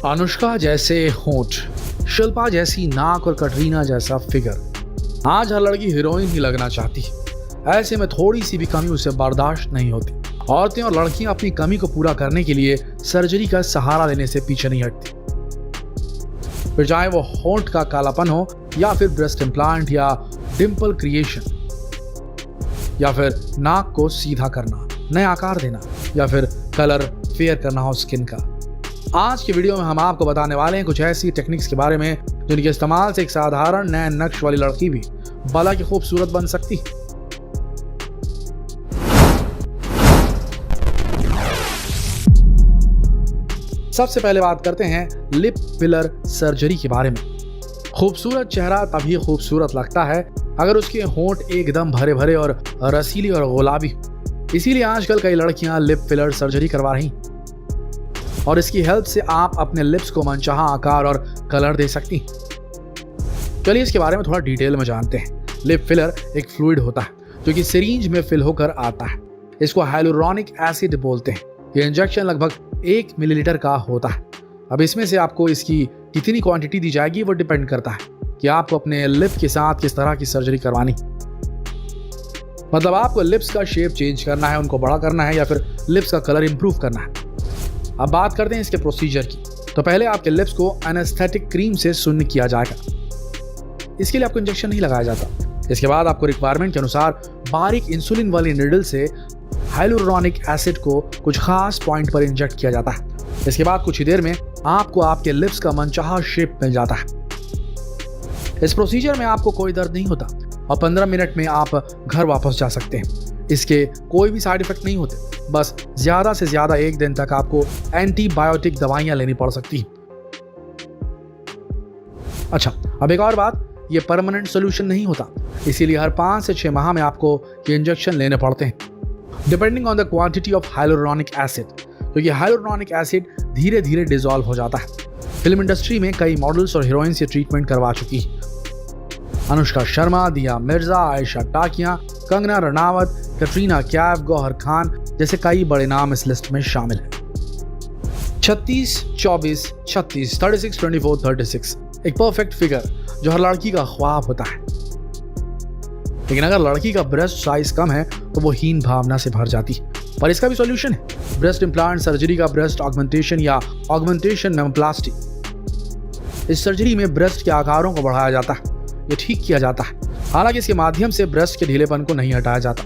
अनुष्का जैसे होंठ, शिल्पा जैसी नाक और कटरीना जैसा फिगर। आज हर लड़की हीरोइन ही लगना चाहती। ऐसे में थोड़ी सी भी कमी उसे बर्दाश्त नहीं होती। औरतें और लड़कियां अपनी कमी को पूरा करने के लिए सर्जरी का सहारा लेने से पीछे नहीं हटती। फिर चाहे वो होंठ का कालापन हो या फिर ब्रेस्ट इम्प्लांट या डिंपल क्रिएशन, या फिर नाक को सीधा करना, नया आकार देना, या फिर कलर फेयर करना हो स्किन का। आज की वीडियो में हम आपको बताने वाले हैं कुछ ऐसी टेक्निक्स के बारे में जिनके इस्तेमाल से एक साधारण नए नक्श वाली लड़की भी भला की खूबसूरत बन सकती। सबसे पहले बात करते हैं लिप फिलर सर्जरी के बारे में। खूबसूरत चेहरा तभी खूबसूरत लगता है अगर उसके होंठ एकदम भरे भरे और रसीली और गुलाबी। इसीलिए आजकल कई लड़कियां लिप फिलर सर्जरी करवा रही और इसकी हेल्प से आप अपने लिप्स को मनचाहा आकार और कलर दे सकती। चलिए इसके बारे में थोड़ा डिटेल में जानते हैं। लिप फिलर एक फ्लूइड होता है जो कि सिरिंज में फिल होकर आता है। इसको हाइलुरोनिक एसिड बोलते हैं। ये इंजेक्शन लगभग 1 मिलीलीटर का होता है। अब इसमें से आपको इसकी कितनी क्वांटिटी दी जाएगी वो डिपेंड करता है कि आपको अपने लिप के साथ किस तरह की सर्जरी करवानी। मतलब आपको लिप्स का शेप चेंज करना है, उनको बड़ा करना है, या फिर लिप्स का कलर इंप्रूव करना है। अब बात करते हैं इसके प्रोसीजर की। तो पहले आपके लिप्स को एनेस्थेटिक क्रीम से सुन्न किया जाएगा। इसके लिए आपको इंजेक्शन नहीं लगाया जाता। इसके बाद आपको रिक्वायरमेंट के अनुसार बारीक इंसुलिन वाली निडल से हाइलुरोनिक एसिड को कुछ खास पॉइंट पर इंजेक्ट किया जाता है। इसके बाद कुछ ही देर में आपको आपके लिप्स का मनचाहा शेप मिल जाता है। इस प्रोसीजर में आपको कोई दर्द नहीं होता और 15 मिनट में आप घर वापस जा सकते हैं। इसके कोई भी साइड इफेक्ट नहीं होते। बस ज्यादा से ज्यादा 1 दिन तक आपको एंटीबायोटिक दवाइयां लेनी पड़ सकती हैं। अच्छा, अब एक और बात, ये परमानेंट सोल्यूशन नहीं होता, इसीलिए हर 5 से 6 माह में आपको ये इंजेक्शन लेने पड़ते हैं depending on the quantity of hyaluronic acid, क्योंकि हाइलुरोनिक एसिड धीरे धीरे डिसॉल्व हो जाता है। फिल्म इंडस्ट्री में कई मॉडल्स और हीरोइंस ये ट्रीटमेंट करवा चुकी है। अनुष्का शर्मा, दिया मिर्जा, आयशा टाकिया, कंगना रनावत, कटरीना कैफ, गौहर खान जैसे कई बड़े नाम इस लिस्ट में शामिल हैं। 36, 24, 36, 36, 24, 36 एक परफेक्ट फिगर जो हर लड़की का ख्वाब होता है। लेकिन अगर लड़की का ब्रेस्ट साइज कम है तो वो हीन भावना से भर जाती है। पर इसका भी सॉल्यूशन है। ब्रेस्ट इम्प्लांट सर्जरी का ब्रेस्ट ऑगमेंटेशन या ऑगमेंटेशन मेमोप्लास्टी। इस सर्जरी में ब्रेस्ट के आकारों को बढ़ाया जाता है, ये ठीक किया जाता है। हालांकि इसके माध्यम से ब्रेस्ट के ढीलेपन को नहीं हटाया जाता।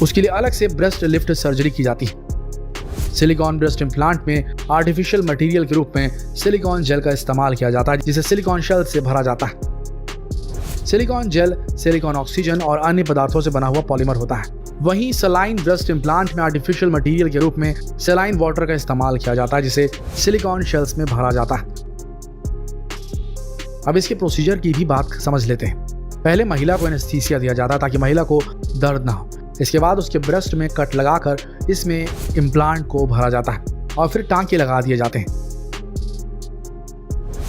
उसके लिए अलग से ब्रेस्ट लिफ्ट सर्जरी की जाती है। सिलिकॉन ब्रेस्ट इम्प्लांट में आर्टिफिशियल मटेरियल के रूप में सिलिकॉन जेल का इस्तेमाल किया जाता है, जिसे सिलिकॉन शेल से भरा जाता है। सिलिकॉन जेल सिलिकॉन ऑक्सीजन और अन्य पदार्थों से बना हुआ पॉलीमर होता है। वहीं सलाइन ब्रेस्ट इम्प्लांट में आर्टिफिशियल मटेरियल के रूप में सलाइन वाटर का इस्तेमाल किया जाता है, जिसे सिलिकॉन शेल्स में भरा जाता है। अब इसके प्रोसीजर की भी बात समझ लेते हैं। पहले महिला को एनेस्थीसिया दिया जाता है ताकि महिला को दर्द ना हो। इसके बाद उसके ब्रेस्ट में कट लगाकर इसमें इम्प्लांट को भरा जाता है और फिर टांके लगा दिए जाते हैं।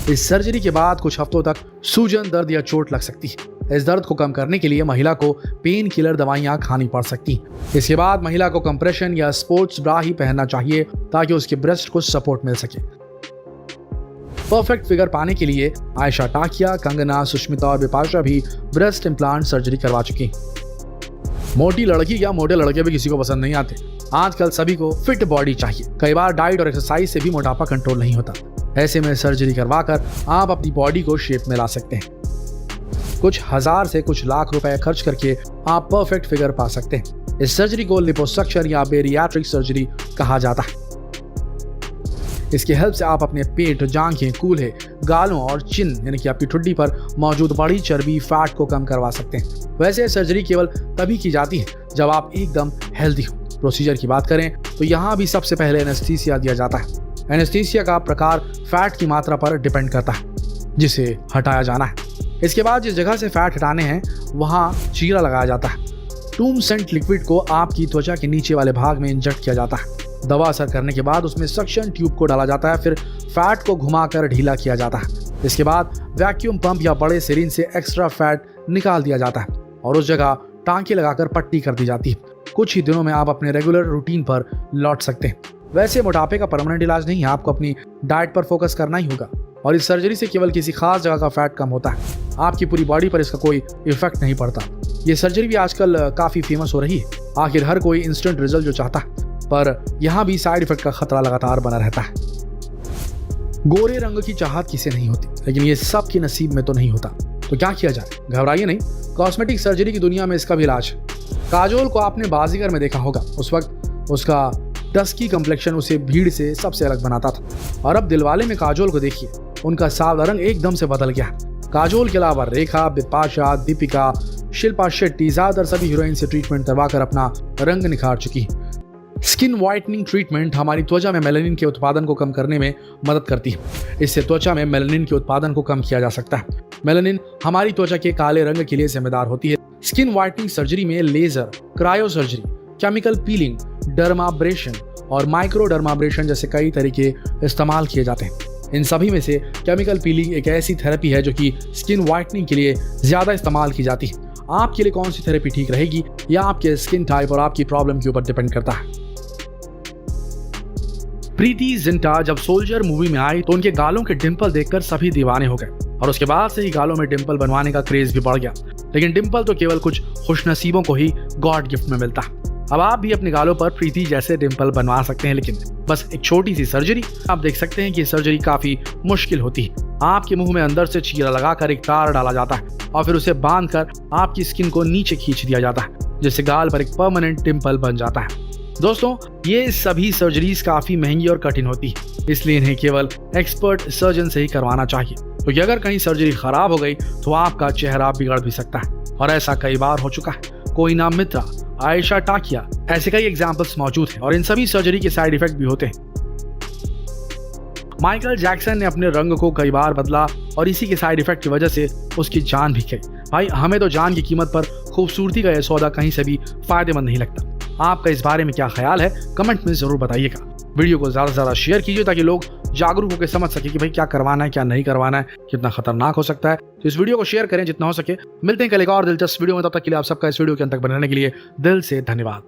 इस सर्जरी के बाद कुछ हफ्तों तक सूजन, दर्द या चोट लग सकती है। इस दर्द को कम करने के लिए महिला को पेन किलर दवाइयां खानी पड़ सकती हैं। इसके बाद महिला को कंप्रेशन या स्पोर्ट्स ब्रा ही पहनना चाहिए ताकि उसके ब्रेस्ट को सपोर्ट मिल सके। परफेक्ट फिगर पाने के लिए आयशा टाकिया, कंगना, सुष्मिता और बिपाशा भी ब्रेस्ट इम्प्लांट सर्जरी करवा चुकी। मोटी लड़की या मोटे लड़के भी किसी को पसंद नहीं आते। आजकल सभी को फिट बॉडी चाहिए। कई बार डाइट और एक्सरसाइज से भी मोटापा कंट्रोल नहीं होता। ऐसे में सर्जरी करवाकर आप अपनी बॉडी को शेप में ला सकते हैं। कुछ हजार से कुछ लाख रुपए खर्च करके आप परफेक्ट फिगर पा सकते हैं। इस सर्जरी को लिपोसक्शन या बेरियाट्रिक सर्जरी कहा जाता है। इसकी हेल्प से आप अपने पेट, जांघें, कूल्हे, गालों और चिन यानी कि आपकी ठुड्डी पर मौजूद बड़ी चर्बी, फैट को कम करवा सकते हैं। वैसे सर्जरी केवल तभी की जाती है जब आप एकदम हेल्दी हो। प्रोसीजर की बात करें तो यहाँ भी सबसे पहले एनेस्थीसिया दिया जाता है। एनेस्थीसिया का प्रकार फैट की मात्रा पर डिपेंड करता है जिसे हटाया जाना है। इसके बाद जिस जगह से फैट हटाने हैं वहाँ चीरा लगाया जाता है। टूम सेंट लिक्विड को आपकी त्वचा के नीचे वाले भाग में इंजेक्ट किया जाता है। दवा असर करने के बाद उसमें सक्शन ट्यूब को डाला जाता है, फिर फैट को घुमाकर ढीला किया जाता है। इसके बाद वैक्यूम पंप या बड़े सिरिंज से एक्स्ट्रा फैट निकाल दिया जाता है और उस जगह टांके लगाकर पट्टी कर दी जाती है। कुछ ही दिनों में आप अपने रेगुलर रूटीन पर लौट सकते हैं। वैसे मोटापे का परमानेंट इलाज नहीं है, आपको अपनी डाइट पर फोकस करना ही होगा। और इस सर्जरी से केवल किसी खास जगह का फैट कम होता है, आपकी पूरी बॉडी पर इसका कोई इफेक्ट नहीं पड़ता। ये सर्जरी भी आजकल काफी फेमस हो रही है। आखिर हर कोई इंस्टेंट रिजल्ट जो चाहता है, पर यहाँ भी साइड इफेक्ट का खतरा लगातार बना रहता है। गोरे रंग की चाहत किसे नहीं होती, लेकिन ये सब के नसीब में तो नहीं होता। तो क्या किया जाए? घबराइए नहीं, कॉस्मेटिक सर्जरी की दुनिया में इसका भी इलाज है। काजोल को आपने बाजीगर में देखा होगा। उस वक्त उसका डस्की कम्प्लेक्शन उसे भीड़ से सबसे अलग बनाता था, और अब दिलवाले में काजोल को देखिए, उनका सावला रंग एकदम से बदल गया। काजोल के अलावा रेखा, बिपाशा, दीपिका, शिल्पा शेट्टी ज्यादातर सभी हीरोइन से ट्रीटमेंट करवाकर अपना रंग निखार चुकी है। स्किन व्हाइटनिंग ट्रीटमेंट हमारी त्वचा में मेलानिन के उत्पादन को कम करने में मदद करती है। इससे त्वचा में मेलानिन के उत्पादन को कम किया जा सकता है। मेलानिन हमारी त्वचा के काले रंग के लिए जिम्मेदार होती है। स्किन व्हाइटनिंग सर्जरी में laser, cryo surgery, chemical peeling, dermabrasion और माइक्रो डर्माब्रेशन जैसे कई तरीके इस्तेमाल किए जाते हैं। इन सभी में से केमिकल पीलिंग एक ऐसी थेरेपी है जो कि स्किन व्हाइटनिंग के लिए ज्यादा इस्तेमाल की जाती है। आपके लिए कौन सी थेरेपी ठीक रहेगी, यह आपके स्किन टाइप और आपकी प्रॉब्लम के ऊपर डिपेंड करता है। प्रीति जिंटा जब सोल्जर मूवी में आई तो उनके गालों के डिंपल देखकर सभी दीवाने हो गए, और उसके बाद से ही गालों में डिंपल बनवाने का क्रेज भी बढ़ गया। लेकिन डिंपल तो केवल कुछ खुशनसीबों को ही गॉड गिफ्ट में मिलता है। अब आप भी अपने गालों पर प्रीति जैसे डिंपल बनवा सकते हैं, लेकिन बस एक छोटी सी सर्जरी। आप देख सकते हैं कि सर्जरी काफी मुश्किल होती है। आपके मुंह में अंदर से चीरा लगाकर एक तार डाला जाता है और फिर उसे बांधकर आपकी स्किन को नीचे खींच दिया जाता है, जिससे गाल पर एक परमानेंट डिंपल बन जाता है। दोस्तों, ये सभी सर्जरीज काफी महंगी और कठिन होती है, इसलिए इन्हें केवल एक्सपर्ट सर्जन से ही करवाना चाहिए, क्योंकि अगर कहीं सर्जरी खराब हो गई तो आपका चेहरा बिगड़ भी सकता है, और ऐसा कई बार हो चुका है। कोइना मित्रा, आयशा टाकिया, ऐसे कई एग्जाम्पल्स मौजूद हैं, और इन सभी सर्जरी के साइड इफेक्ट भी होते हैं। माइकल जैक्सन ने अपने रंग को कई बार बदला, और इसी के साइड इफेक्ट की वजह से उसकी जान भी गई। भाई, हमें तो जान की कीमत पर खूबसूरती का यह सौदा कहीं से भी फायदेमंद नहीं लगता। आपका इस बारे में क्या ख्याल है, कमेंट में जरूर बताइएगा। वीडियो को ज्यादा से ज्यादा शेयर कीजिए ताकि लोग जागरूक होकर समझ सके कि भाई क्या करवाना है, क्या नहीं करवाना है, कितना खतरनाक हो सकता है। तो इस वीडियो को शेयर करें जितना हो सके। मिलते हैं कल एक और दिलचस्प वीडियो में, तब तक के लिए आप सबका इस वीडियो के अंत तक बने रहने के लिए दिल से धन्यवाद।